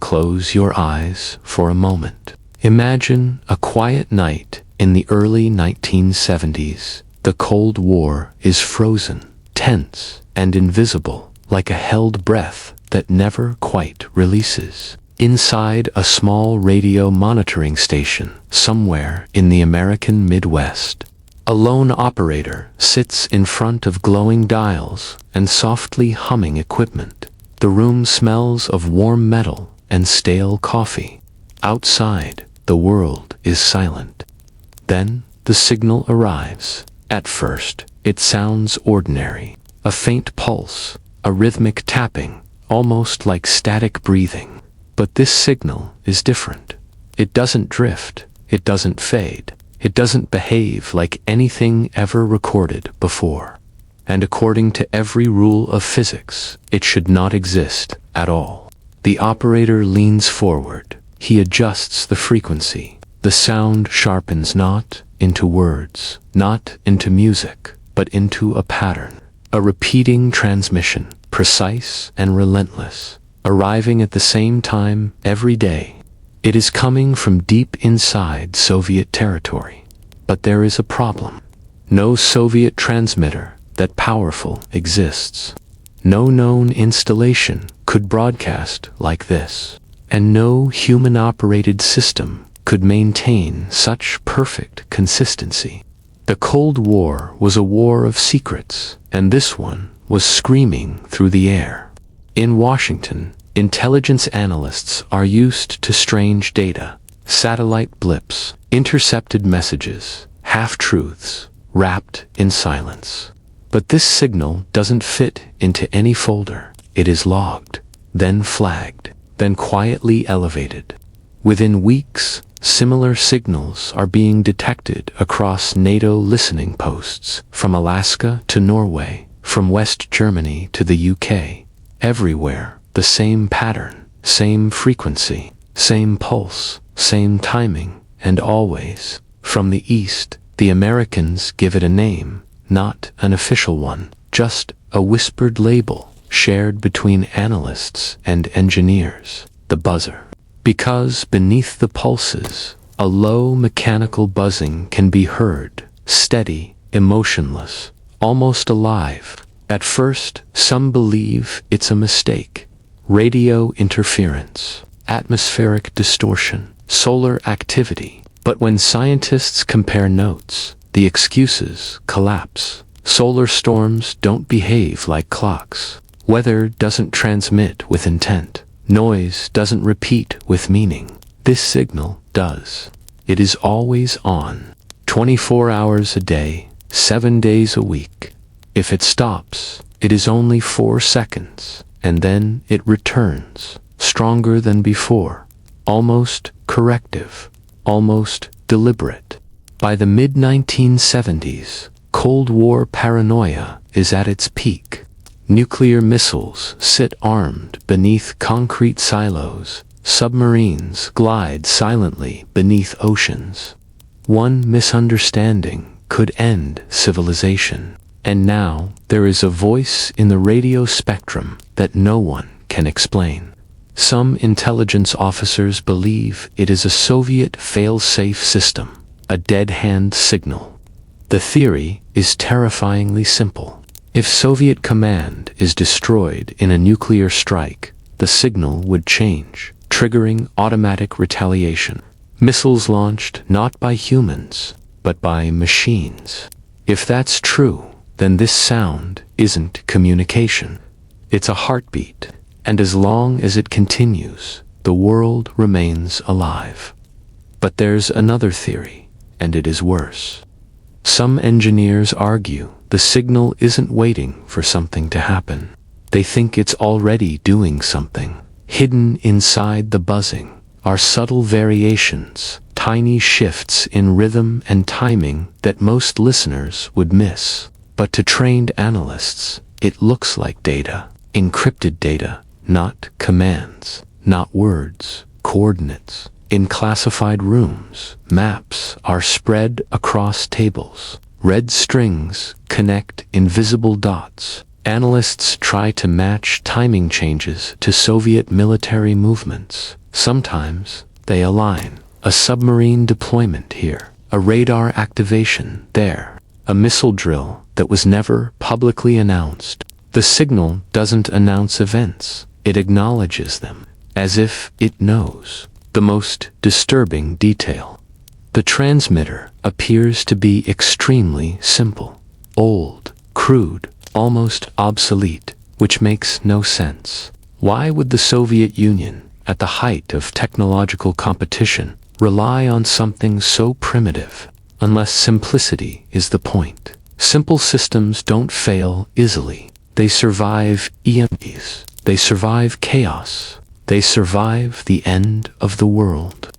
close your eyes for a moment. Imagine a quiet night in the early 1970s. The Cold War is frozen, tense, and invisible, like a held breath that never quite releases. Inside a small radio monitoring station somewhere in the American Midwest, a lone operator sits in front of glowing dials and softly humming equipment. The room smells of warm metal and stale coffee. Outside, the world is silent. Then the signal arrives. At first, it sounds ordinary. A faint pulse, a rhythmic tapping, almost like static breathing. But this signal is different. It doesn't drift. It doesn't fade. It doesn't behave like anything ever recorded before. And according to every rule of physics, it should not exist at all. The operator leans forward. He adjusts the frequency. The sound sharpens not into words, not into music, but into a pattern. A repeating transmission, precise and relentless, arriving at the same time every day. It is coming from deep inside Soviet territory. But there is a problem. No Soviet transmitter that powerful exists. No known installation could broadcast like this. And no human-operated system could maintain such perfect consistency. The Cold War was a war of secrets, and this one was screaming through the air. In Washington, intelligence analysts are used to strange data, satellite blips, intercepted messages, half-truths, wrapped in silence. But this signal doesn't fit into any folder. It is logged, then flagged, then quietly elevated. Within weeks, similar signals are being detected across NATO listening posts, from Alaska to Norway, from West Germany to the UK. Everywhere, the same pattern, same frequency, same pulse, same timing, and always, from the East, the Americans give it a name, not an official one, just a whispered label, shared between analysts and engineers, the buzzer. Because beneath the pulses, a low mechanical buzzing can be heard, steady, emotionless, almost alive. At first, some believe it's a mistake. Radio interference, atmospheric distortion, solar activity. But when scientists compare notes, the excuses collapse. Solar storms don't behave like clocks. Weather doesn't transmit with intent. Noise doesn't repeat with meaning. This signal does. It is always on. 24 hours a day, 7 days a week. If it stops, it is only 4 seconds, and then it returns, stronger than before, almost corrective, almost deliberate. By the mid-1970s, Cold War paranoia is at its peak. Nuclear missiles sit armed beneath concrete silos. Submarines glide silently beneath oceans. One misunderstanding could end civilization. And now there is a voice in the radio spectrum that no one can explain. Some intelligence officers believe it is a Soviet fail-safe system, a dead-hand signal. The theory is terrifyingly simple. If Soviet command is destroyed in a nuclear strike, the signal would change, triggering automatic retaliation. Missiles launched not by humans, but by machines. If that's true, then this sound isn't communication. It's a heartbeat, and as long as it continues, the world remains alive. But there's another theory, and it is worse. Some engineers argue the signal isn't waiting for something to happen. They think it's already doing something. Hidden inside the buzzing are subtle variations, tiny shifts in rhythm and timing that most listeners would miss. But to trained analysts, it looks like data, encrypted data, not commands, not words, coordinates. In classified rooms, maps are spread across tables. Red strings connect invisible dots, Analysts try to match timing changes to Soviet military movements. Sometimes they align. A submarine deployment here, a radar activation there, a missile drill that was never publicly announced. The signal doesn't announce events, it acknowledges them, as if it knows. The most disturbing detail. The transmitter appears to be extremely simple, old, crude, almost obsolete, which makes no sense. Why would the Soviet Union, at the height of technological competition, rely on something so primitive, unless simplicity is the point? Simple systems don't fail easily. They survive EMPs. They survive chaos. They survive the end of the world.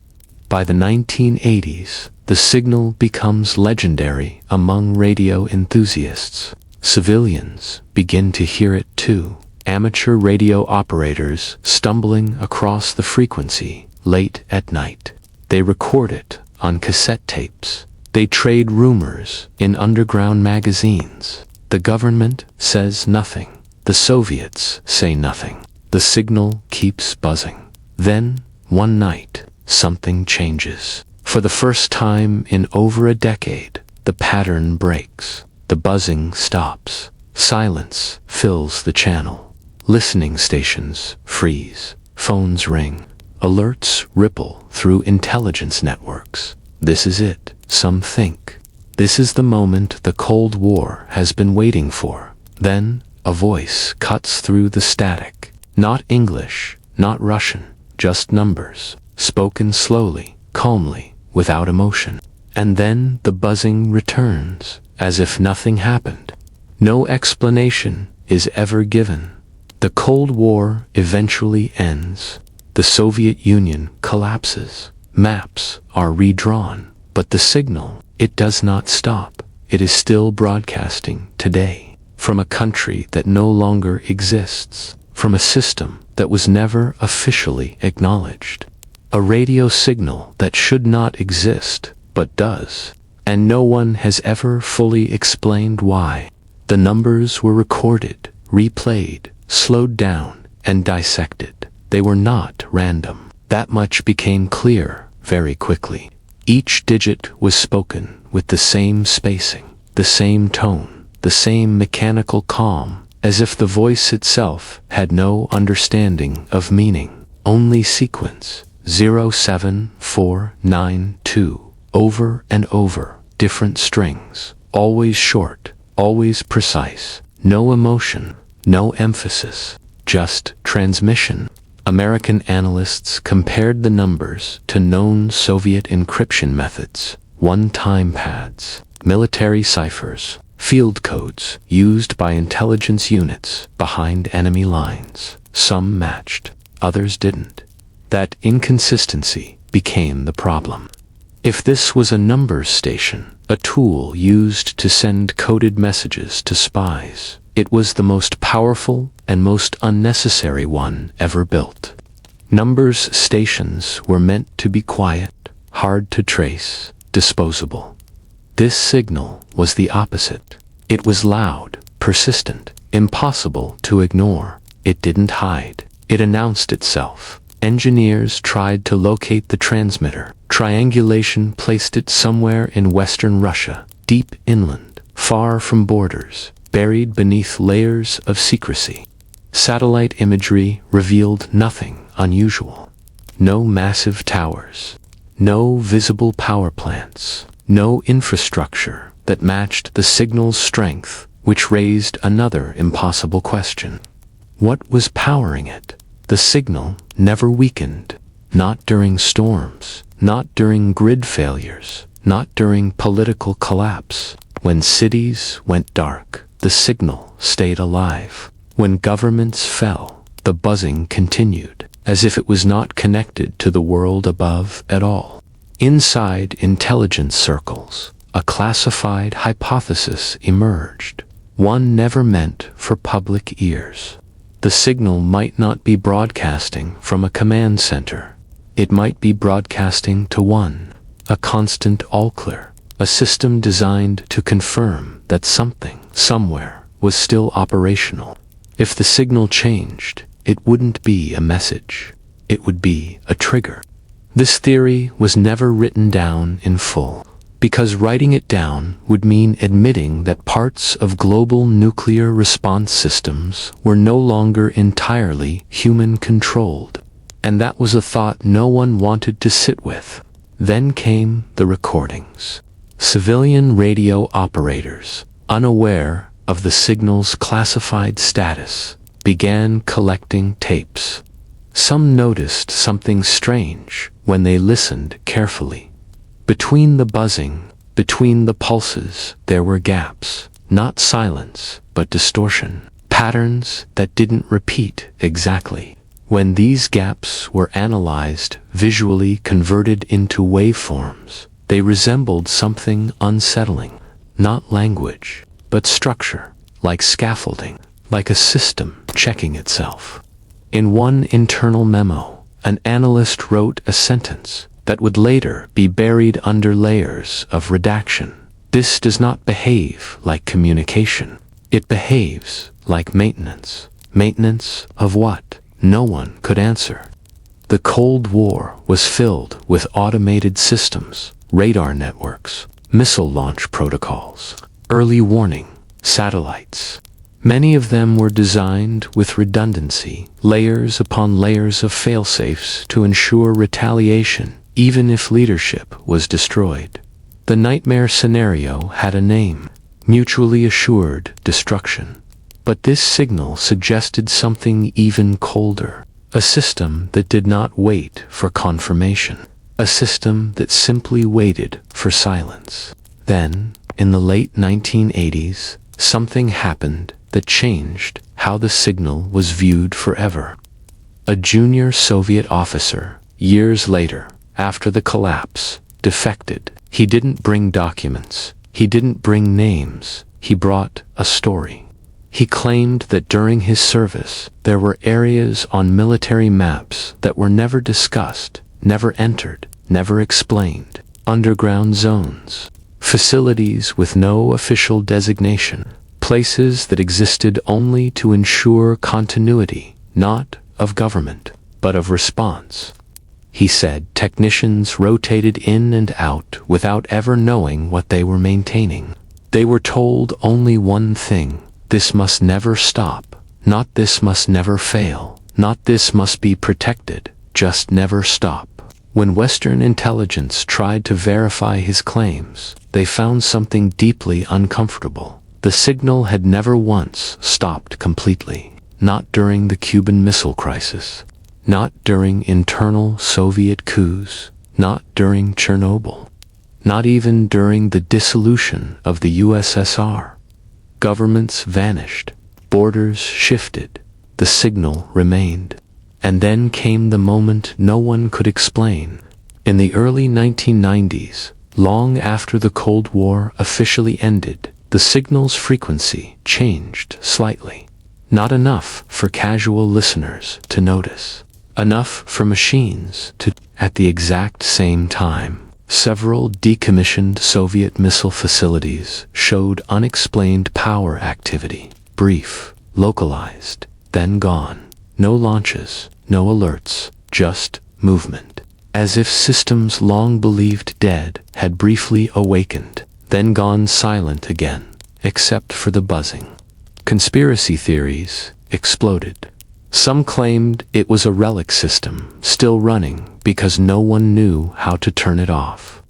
By the 1980s, the signal becomes legendary among radio enthusiasts. Civilians begin to hear it too. Amateur radio operators stumbling across the frequency late at night. They record it on cassette tapes. They trade rumors in underground magazines. The government says nothing. The Soviets say nothing. The signal keeps buzzing. Then, one night, something changes. For the first time in over a decade, the pattern breaks. The buzzing stops. Silence fills the channel. Listening stations freeze. Phones ring. Alerts ripple through intelligence networks. This is it, some think. This is the moment the Cold War has been waiting for. Then, a voice cuts through the static. Not English, not Russian, just numbers, spoken slowly, calmly, without emotion. And then the buzzing returns, as if nothing happened. No explanation is ever given. The Cold War eventually ends. The Soviet Union collapses. Maps are redrawn. But the signal, it does not stop. It is still broadcasting today. From a country that no longer exists. From a system that was never officially acknowledged. A radio signal that should not exist, but does. And no one has ever fully explained why. The numbers were recorded, replayed, slowed down, and dissected. They were not random. That much became clear very quickly. Each digit was spoken with the same spacing, the same tone, the same mechanical calm, as if the voice itself had no understanding of meaning. Only sequence, 07492, over and over, different strings, always short, always precise, no emotion, no emphasis, just transmission. American analysts compared the numbers to known Soviet encryption methods, one-time pads, military ciphers, field codes used by intelligence units behind enemy lines. Some matched, others didn't. That inconsistency became the problem. If this was a numbers station, a tool used to send coded messages to spies, it was the most powerful and most unnecessary one ever built. Numbers stations were meant to be quiet, hard to trace, disposable. This signal was the opposite. It was loud, persistent, impossible to ignore. It didn't hide. It announced itself. Engineers tried to locate the transmitter. Triangulation placed it somewhere in western Russia, deep inland, far from borders, buried beneath layers of secrecy. Satellite imagery revealed nothing unusual. No massive towers. No visible power plants. No infrastructure that matched the signal's strength, which raised another impossible question. What was powering it? The signal never weakened. Not during storms. Not during grid failures. Not during political collapse. When cities went dark, the signal stayed alive. When governments fell, the buzzing continued, as if it was not connected to the world above at all. Inside intelligence circles, a classified hypothesis emerged, one never meant for public ears. The signal might not be broadcasting from a command center. It might be broadcasting to one, a constant all-clear, a system designed to confirm that something, somewhere, was still operational. If the signal changed, it wouldn't be a message. It would be a trigger. This theory was never written down in full, because writing it down would mean admitting that parts of global nuclear response systems were no longer entirely human-controlled. And that was a thought no one wanted to sit with. Then came the recordings. Civilian radio operators, unaware of the signal's classified status, began collecting tapes. Some noticed something strange when they listened carefully. Between the buzzing, between the pulses, there were gaps, not silence, but distortion, patterns that didn't repeat exactly. When these gaps were analyzed, visually converted into waveforms, they resembled something unsettling, not language, but structure, like scaffolding, like a system checking itself. In one internal memo, an analyst wrote a sentence that would later be buried under layers of redaction. This does not behave like communication. It behaves like maintenance. Maintenance of what? No one could answer. The Cold War was filled with automated systems, radar networks, missile launch protocols, early warning, satellites. Many of them were designed with redundancy, layers upon layers of failsafes to ensure retaliation, even if leadership was destroyed. The nightmare scenario had a name: mutually assured destruction. But this signal suggested something even colder, a system that did not wait for confirmation, a system that simply waited for silence. Then, in the late 1980s, something happened that changed how the signal was viewed forever. A junior Soviet officer, years later, after the collapse, defected. He didn't bring documents, he didn't bring names, he brought a story. He claimed that during his service, there were areas on military maps that were never discussed, never entered, never explained. Underground zones, facilities with no official designation, places that existed only to ensure continuity, not of government, but of response. He said technicians rotated in and out without ever knowing what they were maintaining. They were told only one thing: this must never stop, not this must never fail, not this must be protected, just never stop. When Western intelligence tried to verify his claims, they found something deeply uncomfortable. The signal had never once stopped completely, not during the Cuban Missile Crisis, not during internal Soviet coups, not during Chernobyl, not even during the dissolution of the USSR. Governments vanished, borders shifted, the signal remained. And then came the moment no one could explain. In the early 1990s, long after the Cold War officially ended, the signal's frequency changed slightly. Not enough for casual listeners to notice. Enough for machines to. At the exact same time, several decommissioned Soviet missile facilities showed unexplained power activity. Brief, localized, then gone. No launches, no alerts, just movement. As if systems long believed dead had briefly awakened, then gone silent again, except for the buzzing. Conspiracy theories exploded. Some claimed it was a relic system, still running because no one knew how to turn it off.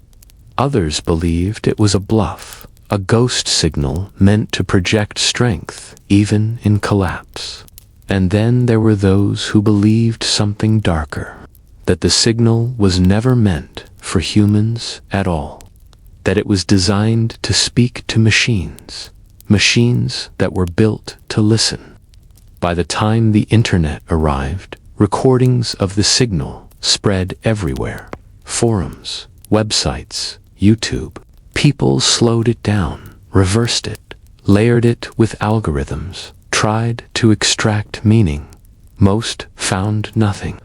Others believed it was a bluff, a ghost signal meant to project strength, even in collapse. And then there were those who believed something darker, that the signal was never meant for humans at all, that it was designed to speak to machines, machines that were built to listen. By the time the internet arrived, recordings of the signal spread everywhere. Forums, websites, YouTube. People slowed it down, reversed it, layered it with algorithms, tried to extract meaning. Most found nothing,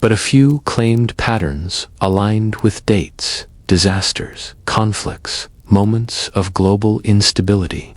but a few claimed patterns aligned with dates, disasters, conflicts, moments of global instability.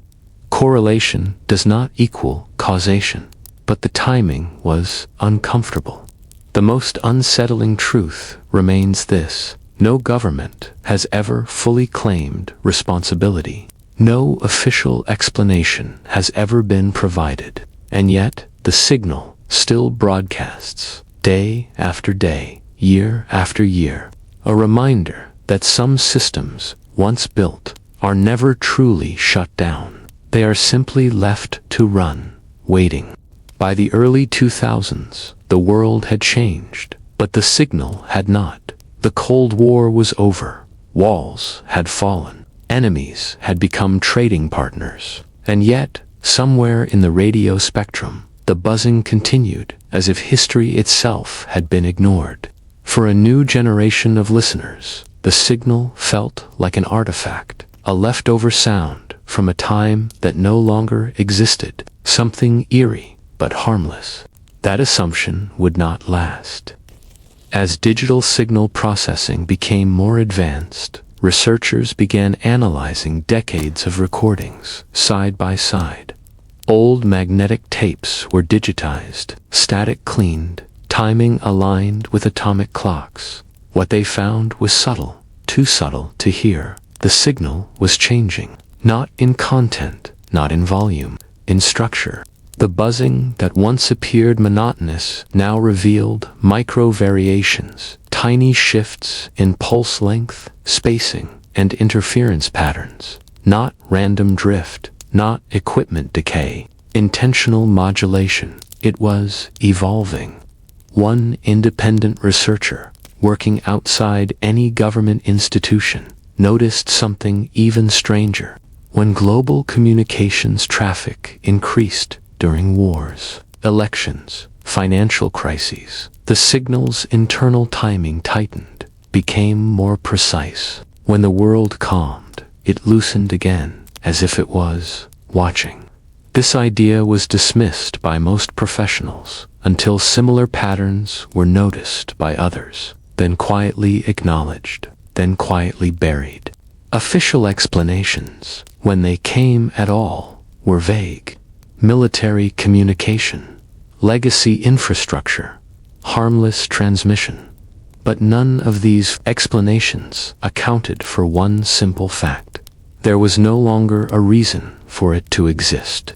Correlation does not equal causation, but the timing was uncomfortable. The most unsettling truth remains this: no government has ever fully claimed responsibility. No official explanation has ever been provided, and yet the signal still broadcasts, day after day, year after year, a reminder that some systems, once built, are never truly shut down. They are simply left to run, waiting. By the early 2000s, the world had changed, but the signal had not. The Cold War was over. Walls had fallen. Enemies had become trading partners. And yet, somewhere in the radio spectrum, the buzzing continued, as if history itself had been ignored. For a new generation of listeners, the signal felt like an artifact, a leftover sound from a time that no longer existed, something eerie but harmless. That assumption would not last. As digital signal processing became more advanced, researchers began analyzing decades of recordings, side by side. Old magnetic tapes were digitized, static cleaned, timing aligned with atomic clocks. What they found was subtle, too subtle to hear. The signal was changing, not in content, not in volume, in structure. The buzzing that once appeared monotonous now revealed micro-variations, tiny shifts in pulse length, spacing, and interference patterns. Not random drift, not equipment decay, intentional modulation. It was evolving. One independent researcher, working outside any government institution, noticed something even stranger. When global communications traffic increased during wars, elections, financial crises, the signal's internal timing tightened, became more precise. When the world calmed, it loosened again, as if it was watching. This idea was dismissed by most professionals until similar patterns were noticed by others, then quietly acknowledged, then quietly buried. Official explanations, when they came at all, were vague. Military communication, legacy infrastructure, harmless transmission. But none of these explanations accounted for one simple fact. There was no longer a reason for it to exist.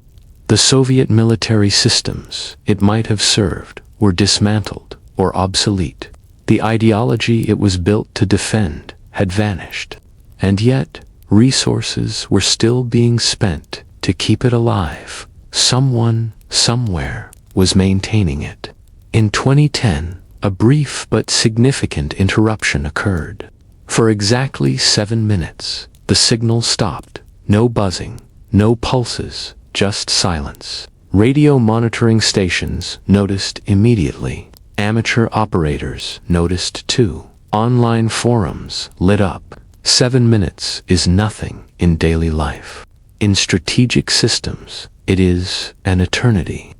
The Soviet military systems it might have served were dismantled or obsolete. The ideology it was built to defend had vanished. And yet, resources were still being spent to keep it alive. Someone, somewhere, was maintaining it. In 2010, a brief but significant interruption occurred. For exactly 7 minutes, the signal stopped. No buzzing, no pulses, just silence. Radio monitoring stations noticed immediately. Amateur operators noticed too. Online forums lit up. 7 minutes is nothing in daily life. In strategic systems, it is an eternity.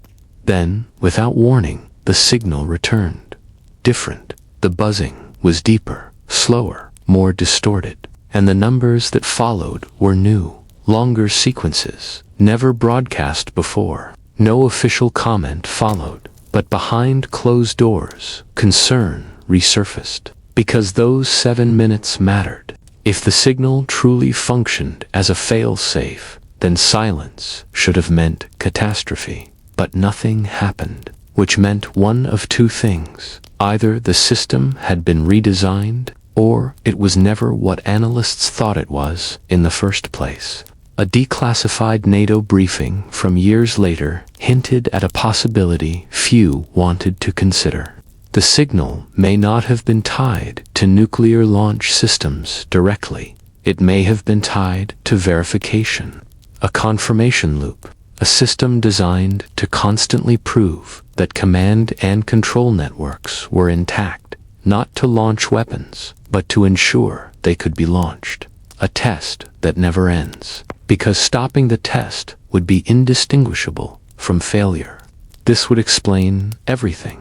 Then, without warning, the signal returned. Different. The buzzing was deeper, slower, more distorted. And the numbers that followed were new, longer sequences, never broadcast before. No official comment followed, but behind closed doors, concern resurfaced. Because those 7 minutes mattered. If the signal truly functioned as a fail-safe, then silence should have meant catastrophe. But nothing happened, which meant one of two things. Either the system had been redesigned, or it was never what analysts thought it was in the first place. A declassified NATO briefing from years later hinted at a possibility few wanted to consider. The signal may not have been tied to nuclear launch systems directly. It may have been tied to verification, a confirmation loop, a system designed to constantly prove that command and control networks were intact, not to launch weapons, but to ensure they could be launched. A test that never ends, because stopping the test would be indistinguishable from failure. This would explain everything.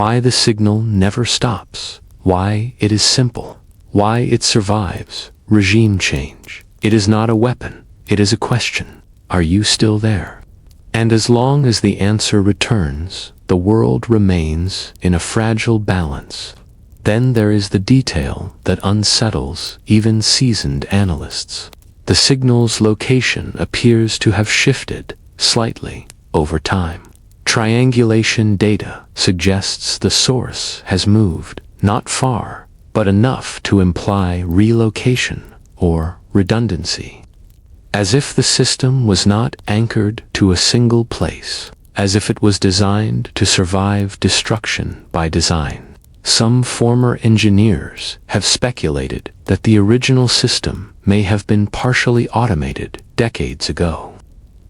Why the signal never stops, why it is simple, why it survives regime change. It is not a weapon, it is a question. Are you still there? And as long as the answer returns, the world remains in a fragile balance. Then there is the detail that unsettles even seasoned analysts. The signal's location appears to have shifted slightly over time. Triangulation data suggests the source has moved, not far, but enough to imply relocation or redundancy. As if the system was not anchored to a single place, as if it was designed to survive destruction by design. Some former engineers have speculated that the original system may have been partially automated decades ago.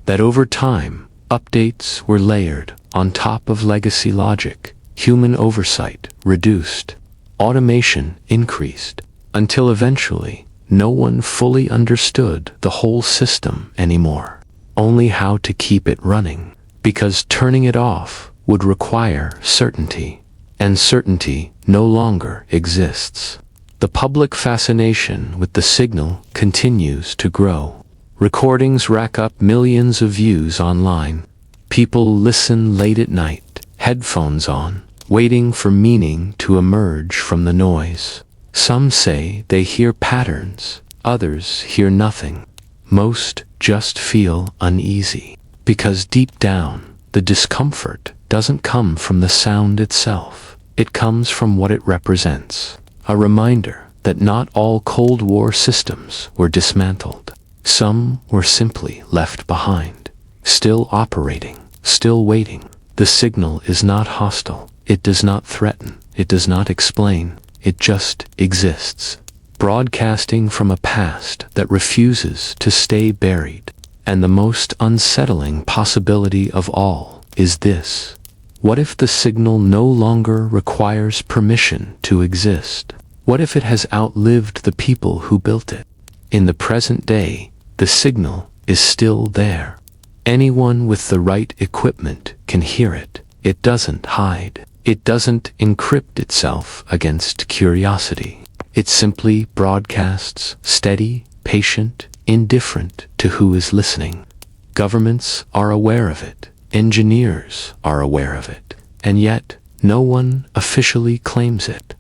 That over time, updates were layered on top of legacy logic, human oversight reduced, automation increased, until eventually no one fully understood the whole system anymore, only how to keep it running, because turning it off would require certainty. And certainty no longer exists. The public fascination with the signal continues to grow. Recordings rack up millions of views online. People listen late at night, headphones on, waiting for meaning to emerge from the noise. Some say they hear patterns, others hear nothing. Most just feel uneasy, because deep down, the discomfort doesn't come from the sound itself. It comes from what it represents, a reminder that not all Cold War systems were dismantled. Some were simply left behind, still operating, still waiting. The signal is not hostile, it does not threaten, it does not explain, it just exists, broadcasting from a past that refuses to stay buried. And the most unsettling possibility of all is this. What if the signal no longer requires permission to exist? What if it has outlived the people who built it? In the present day, the signal is still there. Anyone with the right equipment can hear it. It doesn't hide. It doesn't encrypt itself against curiosity. It simply broadcasts, steady, patient, indifferent to who is listening. Governments are aware of it. Engineers are aware of it, and yet no one officially claims it.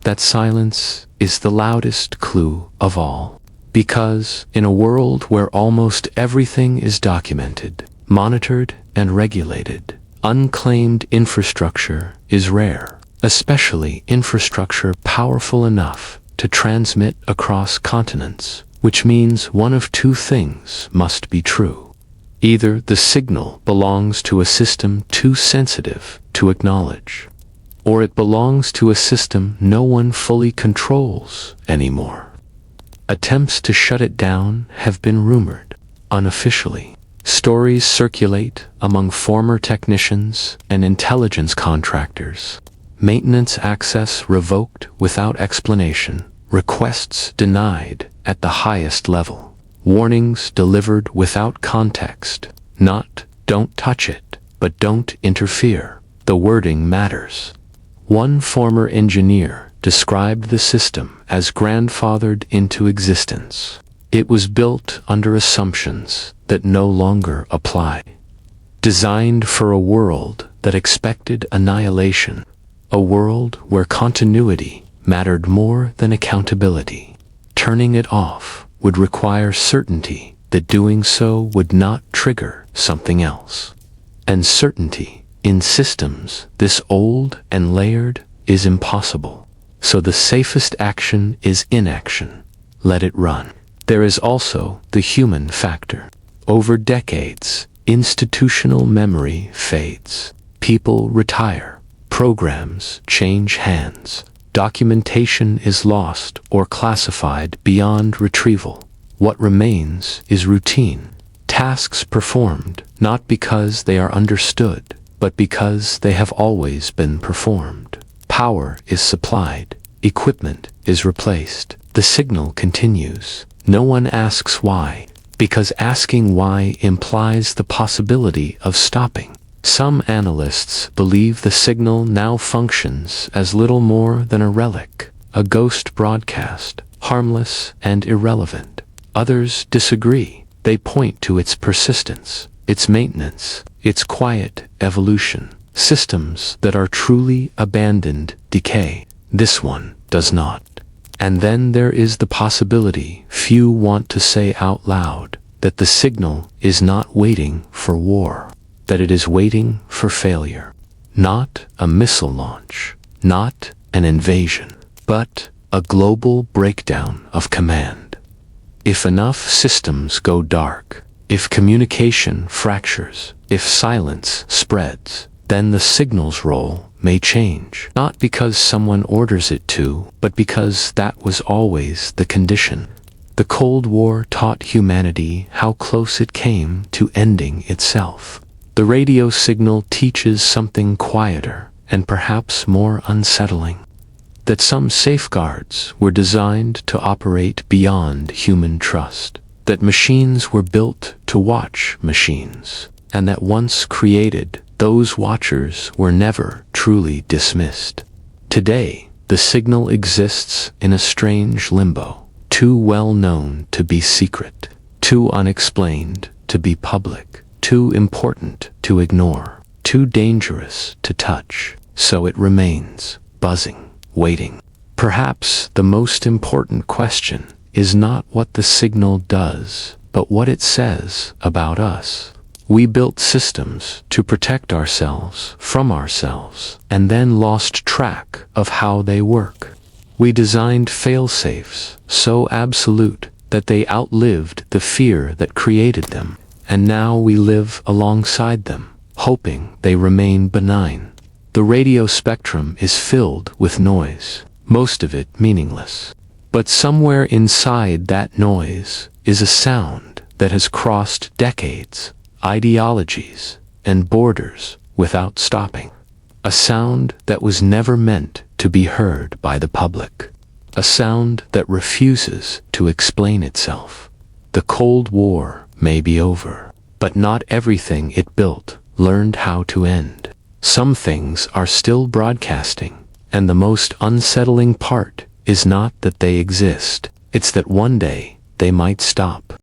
That silence is the loudest clue of all, because in a world where almost everything is documented, monitored, and regulated, unclaimed infrastructure is rare, especially infrastructure powerful enough to transmit across continents, which means one of two things must be true. Either the signal belongs to a system too sensitive to acknowledge, or it belongs to a system no one fully controls anymore. Attempts to shut it down have been rumored, unofficially. Stories circulate among former technicians and intelligence contractors. Maintenance access revoked without explanation, requests denied at the highest level. Warnings delivered without context, not "don't touch it," but "don't interfere." The wording matters. One former engineer described the system as grandfathered into existence. It was built under assumptions that no longer apply. Designed for a world that expected annihilation, a world where continuity mattered more than accountability. Turning it off would require certainty that doing so would not trigger something else. And certainty, in systems this old and layered, is impossible. So the safest action is inaction. Let it run. There is also the human factor. Over decades, institutional memory fades. People retire. Programs change hands. Documentation is lost or classified beyond retrieval. What remains is routine. Tasks performed, not because they are understood, but because they have always been performed. Power is supplied. Equipment is replaced. The signal continues. No one asks why, because asking why implies the possibility of stopping. Some analysts believe the signal now functions as little more than a relic, a ghost broadcast, harmless and irrelevant. Others disagree. They point to its persistence, its maintenance, its quiet evolution. Systems that are truly abandoned decay. This one does not. And then there is the possibility few want to say out loud, that the signal is not waiting for war, that it is waiting for failure. Not a missile launch, not an invasion, but a global breakdown of command. If enough systems go dark, if communication fractures, if silence spreads, then the signal's role may change. Not because someone orders it to, but because that was always the condition. The Cold War taught humanity how close it came to ending itself. The radio signal teaches something quieter and perhaps more unsettling. That some safeguards were designed to operate beyond human trust. That machines were built to watch machines. And that once created, those watchers were never truly dismissed. Today, the signal exists in a strange limbo, too well known to be secret, too unexplained to be public, too important to ignore, too dangerous to touch, so it remains, buzzing, waiting. Perhaps the most important question is not what the signal does, but what it says about us. We built systems to protect ourselves from ourselves, and then lost track of how they work. We designed fail-safes so absolute that they outlived the fear that created them, and now we live alongside them, hoping they remain benign. The radio spectrum is filled with noise, most of it meaningless. But somewhere inside that noise is a sound that has crossed decades, ideologies, and borders without stopping. A sound that was never meant to be heard by the public. A sound that refuses to explain itself. The Cold War may be over, but not everything it built learned how to end. Some things are still broadcasting, and the most unsettling part is not that they exist, it's that one day they might stop.